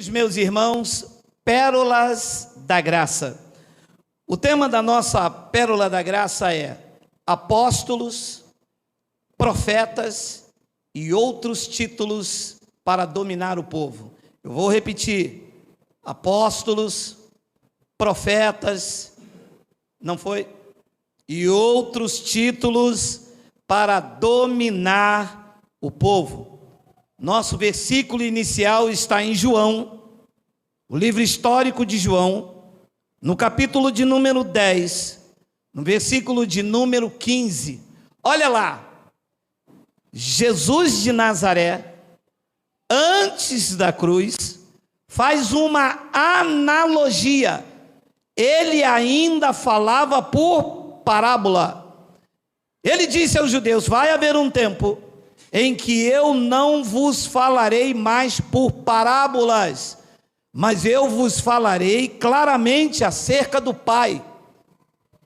Meus irmãos, pérolas da graça. O tema da nossa pérola da graça é apóstolos, profetas e outros títulos para dominar o povo. Eu vou repetir: apóstolos, profetas, não foi? E outros títulos para dominar o povo. Nosso versículo inicial está em João, o livro histórico de João, no capítulo de número 10, no versículo de número 15. Olha lá, Jesus de Nazaré, antes da cruz, faz uma analogia. Ele ainda falava por parábola. Ele disse aos judeus: vai haver um tempo em que eu não vos falarei mais por parábolas, mas eu vos falarei claramente acerca do Pai.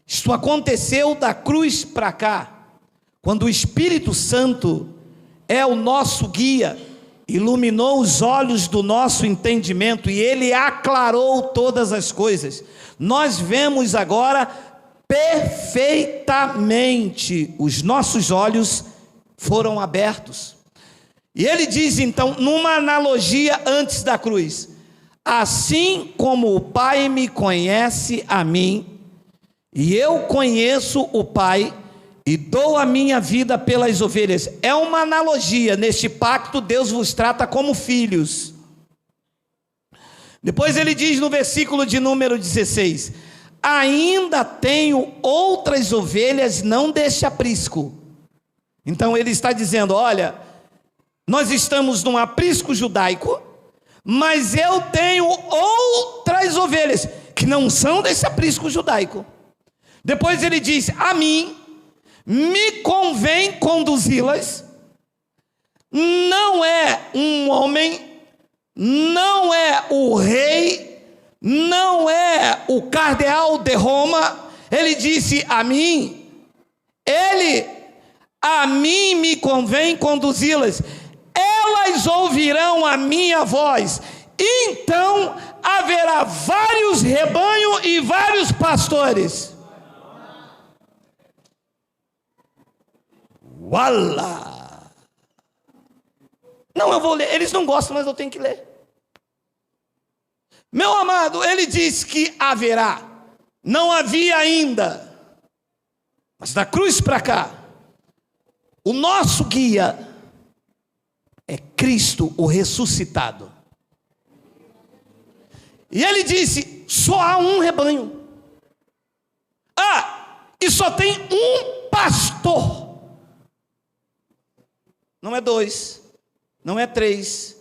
Isto aconteceu da cruz para cá, quando o Espírito Santo é o nosso guia, iluminou os olhos do nosso entendimento e ele aclarou todas as coisas. Nós vemos agora perfeitamente, os nossos olhos foram abertos. E ele diz então, numa analogia antes da cruz: assim como o Pai me conhece a mim, e eu conheço o Pai, e dou a minha vida pelas ovelhas. É uma analogia. Neste pacto Deus vos trata como filhos. Depois ele diz no versículo de número 16: ainda tenho outras ovelhas não deste aprisco. Então ele está dizendo: olha, nós estamos num aprisco judaico, mas eu tenho outras ovelhas que não são desse aprisco judaico. Depois ele diz: a mim me convém conduzi-las. Não é um homem, não é o rei, não é o cardeal de Roma. Ele disse: a mim me convém conduzi-las. Elas ouvirão a minha voz. Então haverá vários rebanhos e vários pastores. Uala! Não, eu vou ler. Eles não gostam, mas eu tenho que ler. Meu amado, ele diz que haverá. Não havia ainda. Mas da cruz para cá, o nosso guia é Cristo, o ressuscitado. E ele disse: só há um rebanho. E só tem um pastor. Não é dois, não é três,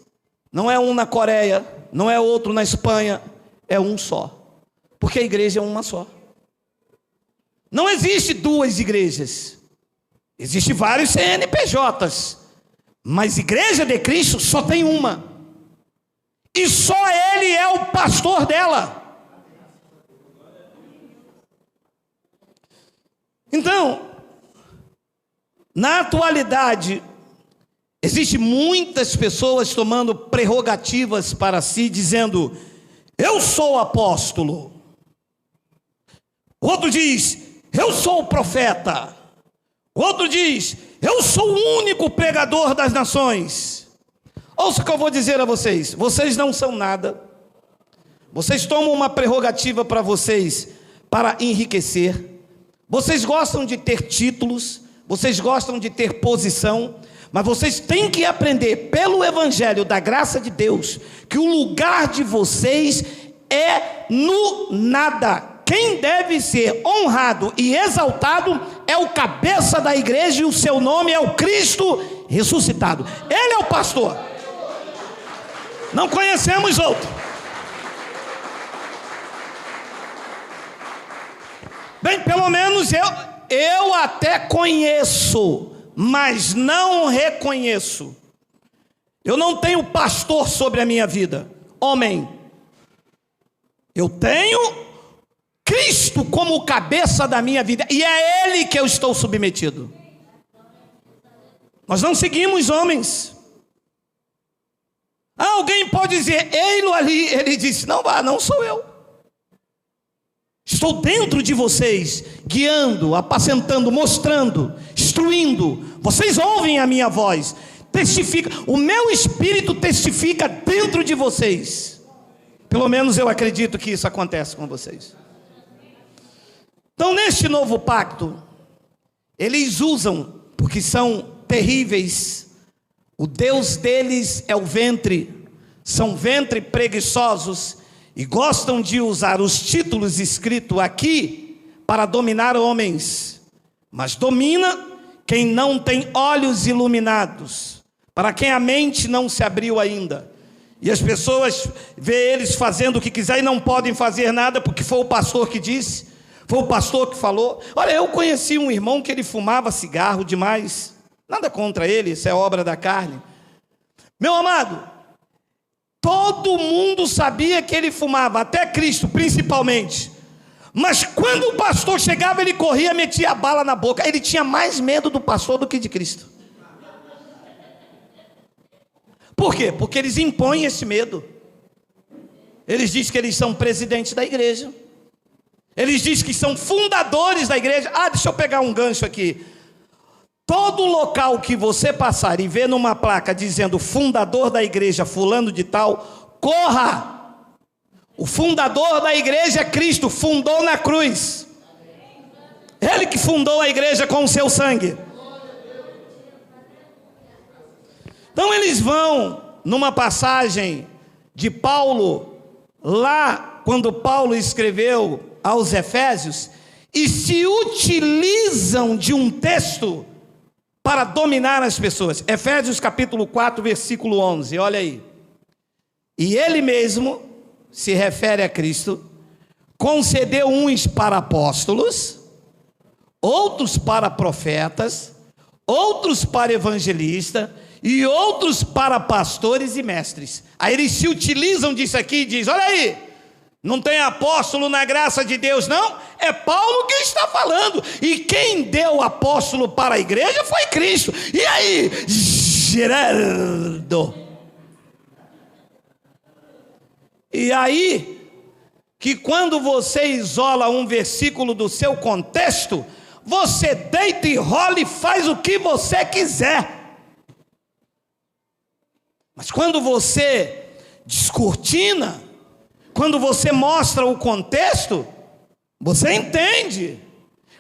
não é um na Coreia, não é outro na Espanha, é um só. Porque a igreja é uma só. Não existe duas igrejas. Existem vários CNPJs, mas Igreja de Cristo só tem uma. E só Ele é o pastor dela. Então, na atualidade, existem muitas pessoas tomando prerrogativas para si, dizendo: eu sou apóstolo. Outro diz: eu sou profeta. Outro diz: eu sou o único pregador das nações. Ouça o que eu vou dizer a vocês: vocês não são nada. Vocês tomam uma prerrogativa para vocês, para enriquecer. Vocês gostam de ter títulos, vocês gostam de ter posição, mas vocês têm que aprender pelo Evangelho da graça de Deus, que o lugar de vocês é no nada. Quem deve ser honrado e exaltado é o cabeça da igreja, e o seu nome é o Cristo ressuscitado. Ele é o pastor. Não conhecemos outro. Bem, pelo menos eu até conheço, mas não reconheço. Eu não tenho pastor sobre a minha vida, homem. Eu tenho Cristo como cabeça da minha vida, e é Ele que eu estou submetido. Nós não seguimos homens. Alguém pode dizer, ei-lo ali. Ele disse, não vá, não sou eu. Estou dentro de vocês, guiando, apacentando, mostrando, instruindo. Vocês ouvem a minha voz, testifica, o meu espírito testifica dentro de vocês. Pelo menos eu acredito que isso acontece com vocês. Então, neste novo pacto, eles usam, porque são terríveis, o Deus deles é o ventre, são ventre preguiçosos, e gostam de usar os títulos escritos aqui para dominar homens, mas domina quem não tem olhos iluminados, para quem a mente não se abriu ainda. E as pessoas vê eles fazendo o que quiser e não podem fazer nada, porque foi o pastor que disse, foi o pastor que falou. Olha, eu conheci um irmão que ele fumava cigarro demais, nada contra ele, isso é obra da carne. Meu amado, todo mundo sabia que ele fumava, até Cristo principalmente. Mas quando o pastor chegava, ele corria, metia a bala na boca. Ele tinha mais medo do pastor do que de Cristo. Por quê? Porque eles impõem esse medo. Eles dizem que eles são presidentes da igreja. Eles dizem que são fundadores da igreja. Deixa eu pegar um gancho aqui. Todo local que você passar e ver numa placa dizendo fundador da igreja fulano de tal, corra! O fundador da igreja é Cristo, fundou na cruz. Ele que fundou a igreja com o seu sangue. Então eles vão numa passagem de Paulo, lá quando Paulo escreveu aos Efésios, e se utilizam de um texto para dominar as pessoas. Efésios capítulo 4, versículo 11, olha aí. E ele mesmo, se refere a Cristo, concedeu uns para apóstolos, outros para profetas, outros para evangelistas, e outros para pastores e mestres. Aí eles se utilizam disso aqui e dizem, olha aí, não tem apóstolo na graça de Deus, não? É Paulo que está falando. E quem deu apóstolo para a igreja foi Cristo. E aí, Gerardo? E aí, que quando você isola um versículo do seu contexto, você deita e rola e faz o que você quiser. Mas quando você descortina, quando você mostra o contexto, você entende.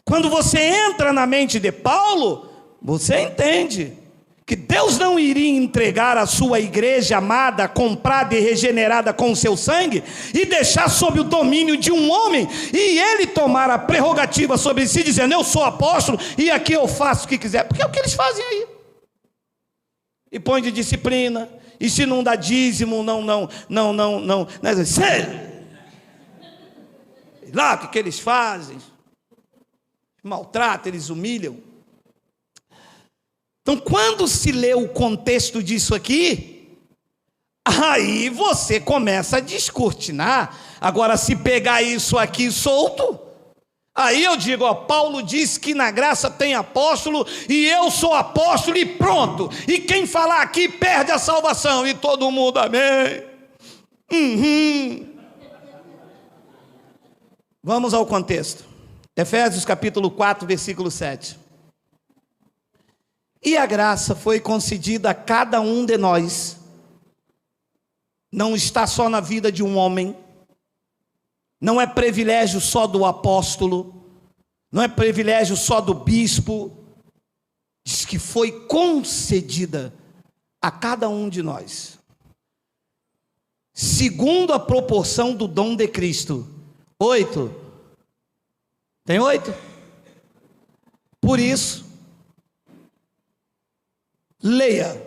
Quando você entra na mente de Paulo, você entende que Deus não iria entregar a sua igreja amada, comprada e regenerada com o seu sangue, e deixar sob o domínio de um homem, e ele tomar a prerrogativa sobre si, dizendo, eu sou apóstolo, e aqui eu faço o que quiser, porque é o que eles fazem aí. E põe de disciplina, e se não dá dízimo, não. Lá o que eles fazem? Maltratam, eles humilham. Então, quando se lê o contexto disso aqui, aí você começa a descortinar. Agora, se pegar isso aqui solto, aí eu digo, Paulo diz que na graça tem apóstolo, e eu sou apóstolo e pronto. E quem falar aqui perde a salvação. E todo mundo, amém. Vamos ao contexto. Efésios capítulo 4, versículo 7. E a graça foi concedida a cada um de nós. Não está só na vida de um homem. Não é privilégio só do apóstolo. Não é privilégio só do bispo. Diz que foi concedida a cada um de nós, segundo a proporção do dom de Cristo. 8. Tem 8? Por isso, leia.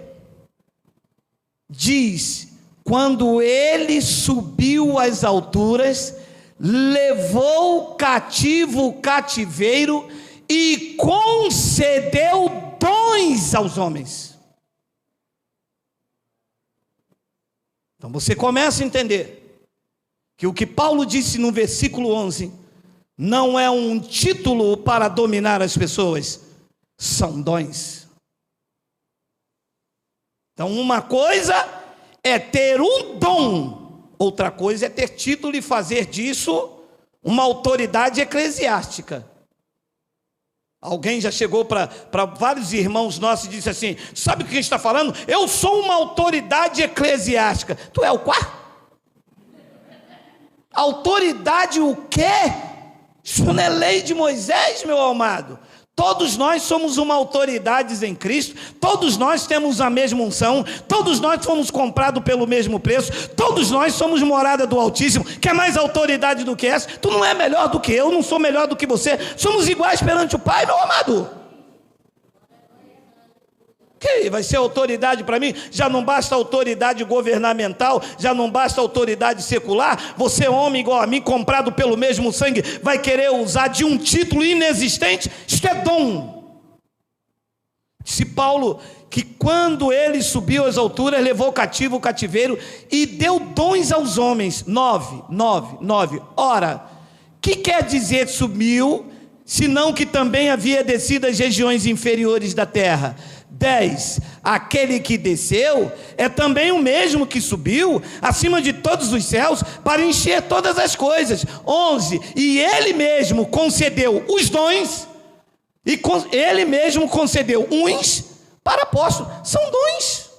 Diz, quando ele subiu às alturas, levou cativo o cativeiro e concedeu dons aos homens. Então você começa a entender que o que Paulo disse no versículo 11 não é um título para dominar as pessoas, são dons. Então uma coisa é ter um dom, outra coisa é ter título e fazer disso uma autoridade eclesiástica. Alguém já chegou para vários irmãos nossos e disse assim: sabe o que a gente está falando? Eu sou uma autoridade eclesiástica. Tu é o quê? Autoridade o quê? Isso não é lei de Moisés, meu amado. Todos nós somos uma autoridade em Cristo, todos nós temos a mesma unção, todos nós fomos comprados pelo mesmo preço, todos nós somos morada do Altíssimo. Quer mais autoridade do que essa? Tu não é melhor do que eu, não sou melhor do que você, somos iguais perante o Pai, meu amado. Que vai ser autoridade para mim? Já não basta autoridade governamental, já não basta autoridade secular. Você, homem igual a mim, comprado pelo mesmo sangue, vai querer usar de um título inexistente? Isto é dom. Disse Paulo que quando ele subiu às alturas, levou cativo o cativeiro e deu dons aos homens. 9. Ora, que quer dizer subiu, senão que também havia descido às regiões inferiores da terra? 10. Aquele que desceu é também o mesmo que subiu acima de todos os céus para encher todas as coisas. 11. E ele mesmo concedeu os dons, e ele mesmo concedeu uns para apóstolos. São dons.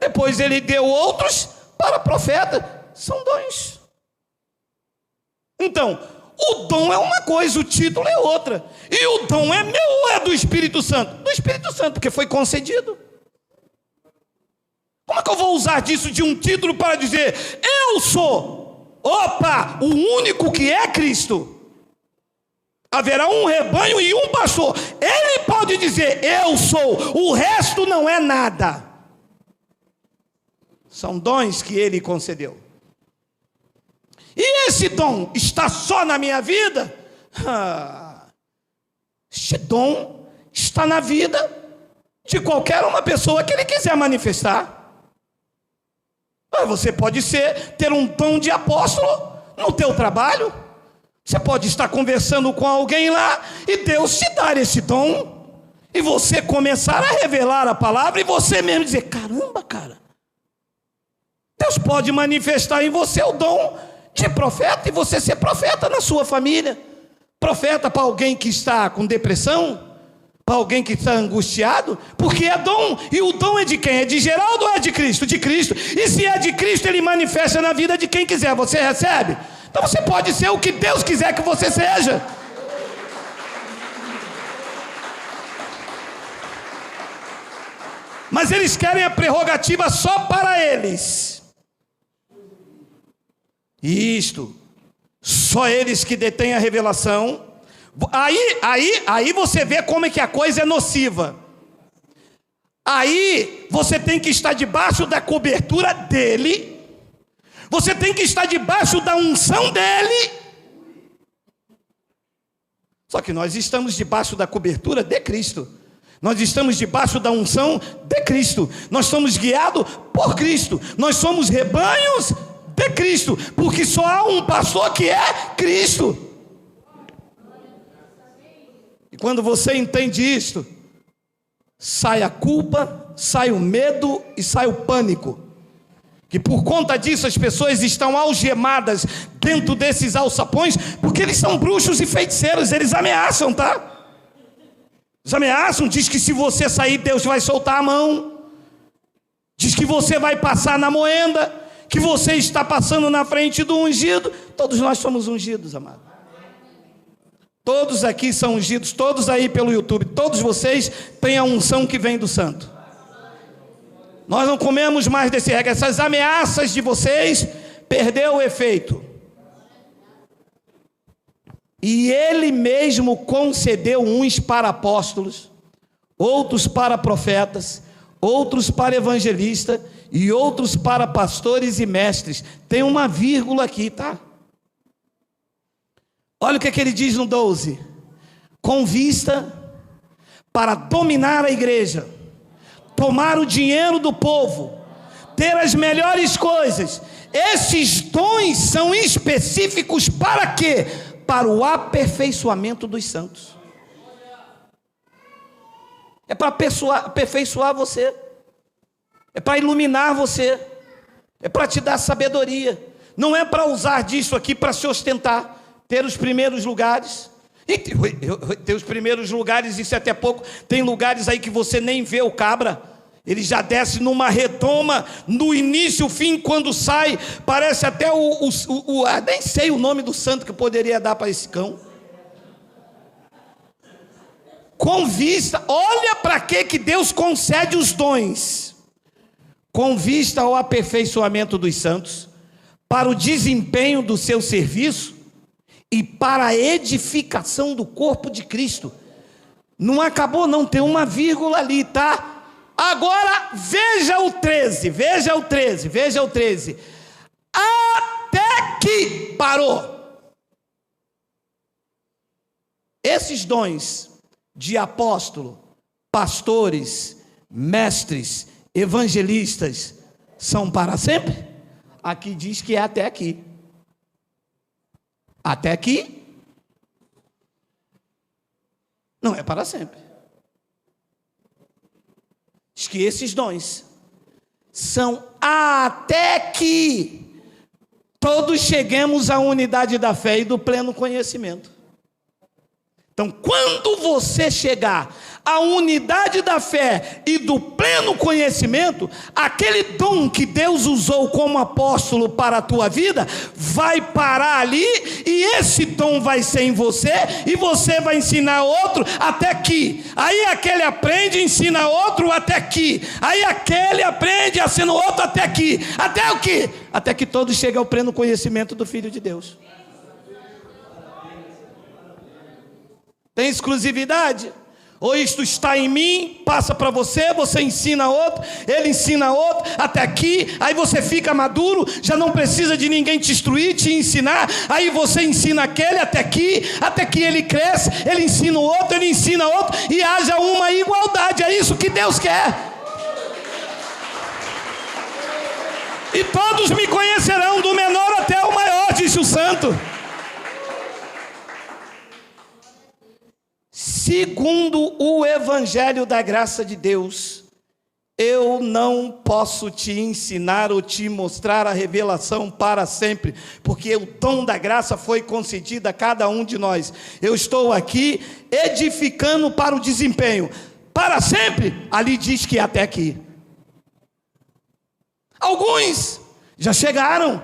Depois ele deu outros para profeta. São dons. Então, o dom é uma coisa, o título é outra. E o dom é meu ou é do Espírito Santo? Do Espírito Santo, porque foi concedido. Como é que eu vou usar disso de um título para dizer eu sou, o único que é Cristo? Haverá um rebanho e um pastor. Ele pode dizer eu sou, o resto não é nada. São dons que ele concedeu. E esse dom está só na minha vida? Esse dom está na vida de qualquer uma pessoa que ele quiser manifestar. Você pode ter um dom de apóstolo no teu trabalho. Você pode estar conversando com alguém lá e Deus te dar esse dom. E você começar a revelar a palavra e você mesmo dizer, caramba, cara. Deus pode manifestar em você o dom de profeta e você ser profeta na sua família. Profeta para alguém que está com depressão, para alguém que está angustiado, porque é dom. E o dom é de quem? É de Geraldo ou é de Cristo? De Cristo. E se é de Cristo, ele manifesta na vida de quem quiser. Você recebe? Então você pode ser o que Deus quiser que você seja. Mas eles querem a prerrogativa só para eles. Isto, só eles que detêm a revelação. Aí você vê como é que a coisa é nociva. Aí você tem que estar debaixo da cobertura dele. Você tem que estar debaixo da unção dele. Só que nós estamos debaixo da cobertura de Cristo. Nós estamos debaixo da unção de Cristo. Nós somos guiados por Cristo. Nós somos rebanhos de Cristo, porque só há um pastor que é Cristo. E quando você entende isto, sai a culpa, sai o medo e sai o pânico. Que por conta disso as pessoas estão algemadas dentro desses alçapões, porque eles são bruxos e feiticeiros, eles ameaçam, tá? Eles ameaçam, diz que se você sair, Deus vai soltar a mão. Diz que você vai passar na moenda, que você está passando na frente do ungido. Todos nós somos ungidos, amado. Todos aqui são ungidos, todos aí pelo YouTube, todos vocês têm a unção que vem do santo. Nós não comemos mais desse regra. Essas ameaças de vocês perdeu o efeito. E ele mesmo concedeu uns para apóstolos, outros para profetas, outros para evangelistas e outros para pastores e mestres. Tem uma vírgula aqui, tá? Olha o que ele diz no 12. Com vista para dominar a igreja, tomar o dinheiro do povo, ter as melhores coisas. Esses dons são específicos para quê? Para o aperfeiçoamento dos santos. É para aperfeiçoar você. é para iluminar você, é para te dar sabedoria. Não é para usar disso aqui para se ostentar, ter os primeiros lugares. E ter os primeiros lugares, isso é até pouco. Tem lugares aí que você nem vê o cabra. Ele já desce numa redoma, no início, o fim, quando sai, parece até nem sei o nome do santo que eu poderia dar para esse cão. Com vista, olha para que Deus concede os dons. Com vista ao aperfeiçoamento dos santos, para o desempenho do seu serviço e para a edificação do corpo de Cristo. Não acabou não, tem uma vírgula ali, tá? Agora, veja o 13, até que parou. Esses dons de apóstolo, pastores, mestres, evangelistas, são para sempre? Aqui diz que é até aqui. Até aqui não é para sempre. Diz que esses dons são até que todos cheguemos à unidade da fé e do pleno conhecimento. Então, quando você chegar à unidade da fé e do pleno conhecimento, aquele dom que Deus usou como apóstolo para a tua vida, vai parar ali, e esse dom vai ser em você, e você vai ensinar outro até que. Aí aquele aprende, ensina outro até que. Aí aquele aprende, ensina outro até que. Até o quê? Até que todos cheguem ao pleno conhecimento do Filho de Deus. Tem exclusividade? Ou isto está em mim, passa para você, você ensina outro, ele ensina outro, até aqui, aí você fica maduro, já não precisa de ninguém te instruir, te ensinar, aí você ensina aquele até que ele cresce, ele ensina o outro, ele ensina outro, e haja uma igualdade. É isso que Deus quer. E todos me conhecerão, do menor até o maior, disse o santo. Segundo o Evangelho da graça de Deus, eu não posso te ensinar ou te mostrar a revelação para sempre, porque o dom da graça foi concedido a cada um de nós. Eu estou aqui edificando para o desempenho. Para sempre, ali diz que até aqui. Alguns já chegaram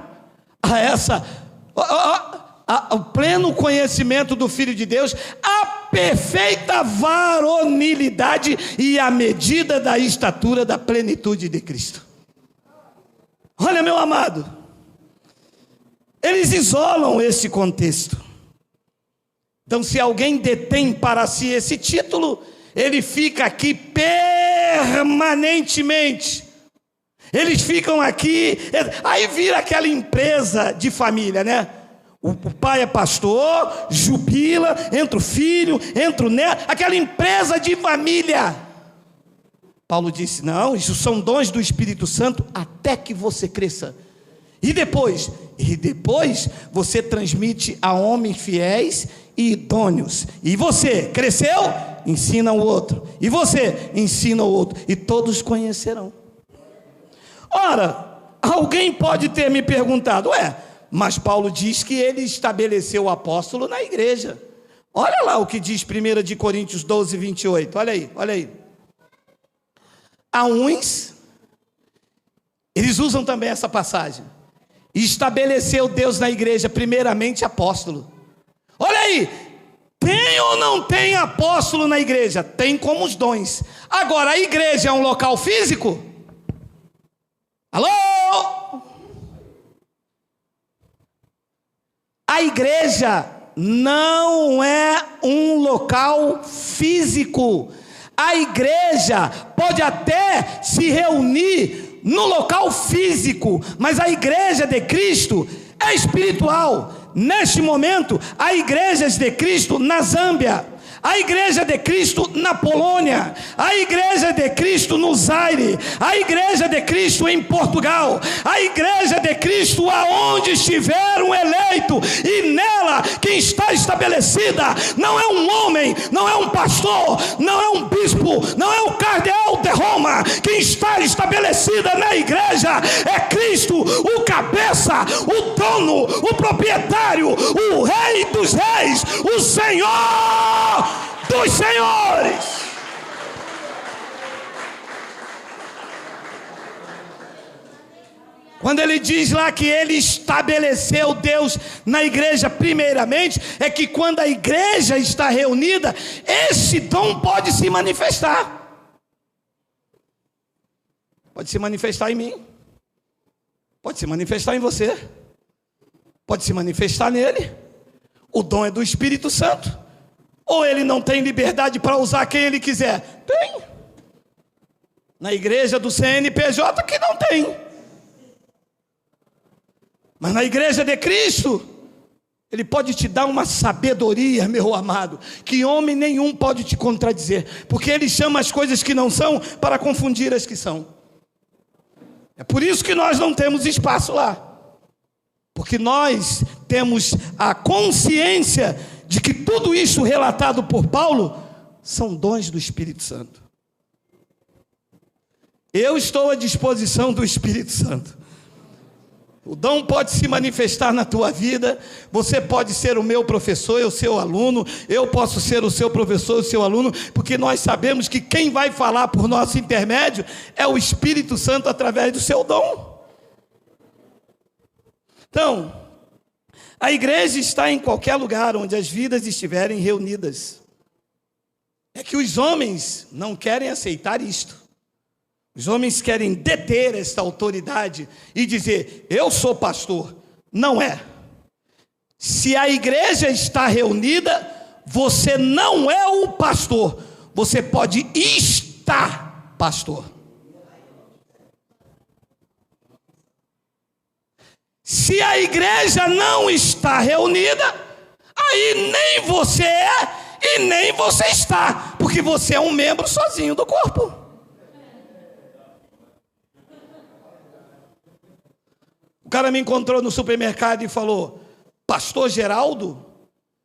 ao pleno conhecimento do Filho de Deus, a perfeita varonilidade e a medida da estatura da plenitude de Cristo. Olha, meu amado, eles isolam esse contexto. Então, se alguém detém para si esse título, ele fica aqui permanentemente. Eles ficam aqui, aí vira aquela empresa de família, né? O pai é pastor, jubila, entra o filho, entra o neto, aquela empresa de família. Paulo disse, não, isso são dons do Espírito Santo até que você cresça. E depois você transmite a homens fiéis e idôneos. E você cresceu, ensina o outro. E você ensina o outro. E todos conhecerão. Ora, alguém pode ter me perguntado, mas Paulo diz que ele estabeleceu o apóstolo na igreja. Olha lá o que diz 1 Coríntios 12, 28. Olha aí. Há uns, eles usam também essa passagem. Estabeleceu Deus na igreja, primeiramente apóstolo. Olha aí, tem ou não tem apóstolo na igreja? Tem como os dons. Agora, a igreja é um local físico? Alô? A igreja não é um local físico. A igreja pode até se reunir no local físico, mas a igreja de Cristo é espiritual. Neste momento, há igrejas de Cristo na Zâmbia, a igreja de Cristo na Polônia, a igreja de Cristo no Zaire, a igreja de Cristo em Portugal, a igreja de Cristo aonde estiver um eleito, e nela quem está estabelecida não é um homem, não é um pastor, não é um bispo, não é o cardeal de Roma. Quem está estabelecida na igreja é Cristo, o cabeça, o dono, o proprietário, o rei dos reis, o Senhor dos senhores. Quando ele diz lá que ele estabeleceu Deus na igreja primeiramente, é que quando a igreja está reunida, esse dom pode se manifestar. Pode se manifestar em mim, pode se manifestar em você, pode se manifestar nele. O dom é do Espírito Santo. Ou ele não tem liberdade para usar quem ele quiser? Tem. Na igreja do CNPJ que não tem. Mas na igreja de Cristo, ele pode te dar uma sabedoria, meu amado, que homem nenhum pode te contradizer, porque ele chama as coisas que não são para confundir as que são. É por isso que nós não temos espaço lá, porque nós temos a consciência de que tudo isso relatado por Paulo são dons do Espírito Santo. Eu estou à disposição do Espírito Santo. O dom pode se manifestar na tua vida. Você pode ser o meu professor, eu seu aluno. Eu posso ser o seu professor, o seu aluno, porque nós sabemos que quem vai falar por nosso intermédio é o Espírito Santo através do seu dom. Então, a igreja está em qualquer lugar onde as vidas estiverem reunidas. É que os homens não querem aceitar isto. Os homens querem deter esta autoridade e dizer, eu sou pastor. Não é. Se a igreja está reunida, você não é o pastor. Você pode estar pastor. Se a igreja não está reunida, aí nem você é e nem você está, porque você é um membro sozinho do corpo. O cara me encontrou no supermercado e falou, pastor Geraldo?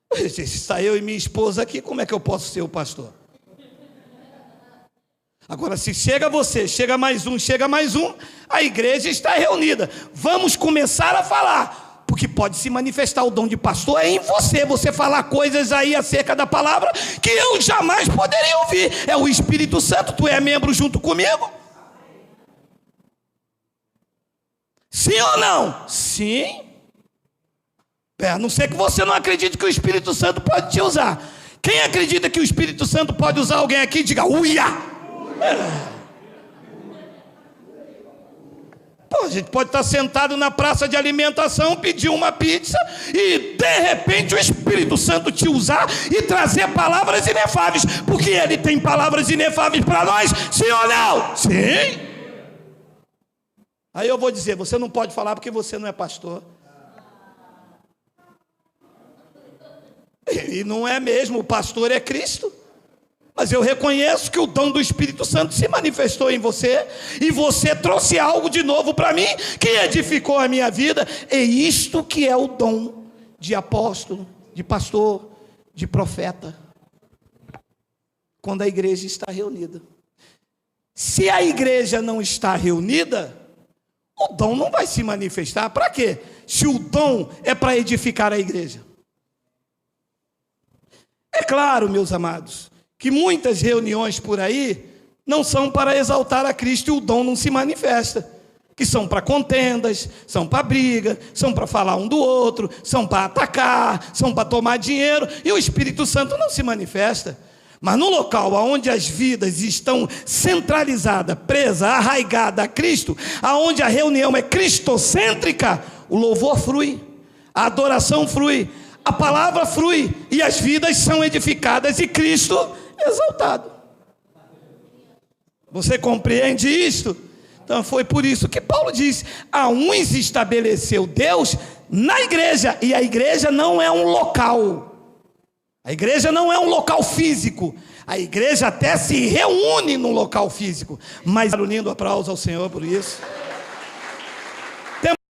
Eu disse, está eu e minha esposa aqui, como é que eu posso ser o pastor? Agora, se chega você, chega mais um, a igreja está reunida. Vamos começar a falar, porque pode se manifestar o dom de pastor em você. Você falar coisas aí acerca da palavra que eu jamais poderia ouvir. É o Espírito Santo, tu é membro junto comigo? Sim ou não? Sim. A não ser que você não acredite que o Espírito Santo pode te usar. Quem acredita que o Espírito Santo pode usar alguém aqui, diga uia. Pô, a gente pode estar sentado na praça de alimentação, pedir uma pizza e de repente o Espírito Santo te usar e trazer palavras inefáveis, porque ele tem palavras inefáveis para nós, sim ou não? Sim. Aí eu vou dizer, você não pode falar porque você não é pastor. E não é mesmo, o pastor é Cristo. Mas eu reconheço que o dom do Espírito Santo se manifestou em você, e você trouxe algo de novo para mim, que edificou a minha vida. É isto que é o dom de apóstolo, de pastor, de profeta, quando a igreja está reunida. Se a igreja não está reunida, o dom não vai se manifestar. Para quê? Se o dom é para edificar a igreja. É claro, meus amados, que muitas reuniões por aí não são para exaltar a Cristo e o dom não se manifesta. Que são para contendas, são para briga, são para falar um do outro, são para atacar, são para tomar dinheiro, e o Espírito Santo não se manifesta. Mas no local onde as vidas estão centralizadas, presas, arraigadas a Cristo, aonde a reunião é cristocêntrica, o louvor flui, a adoração flui, a palavra flui, e as vidas são edificadas e Cristo exaltado. Você compreende isto? Então foi por isso que Paulo diz, a uns estabeleceu Deus na igreja, e a igreja não é um local. A igreja não é um local físico. A igreja até se reúne num local físico. Mas um lindo aplauso ao Senhor por isso.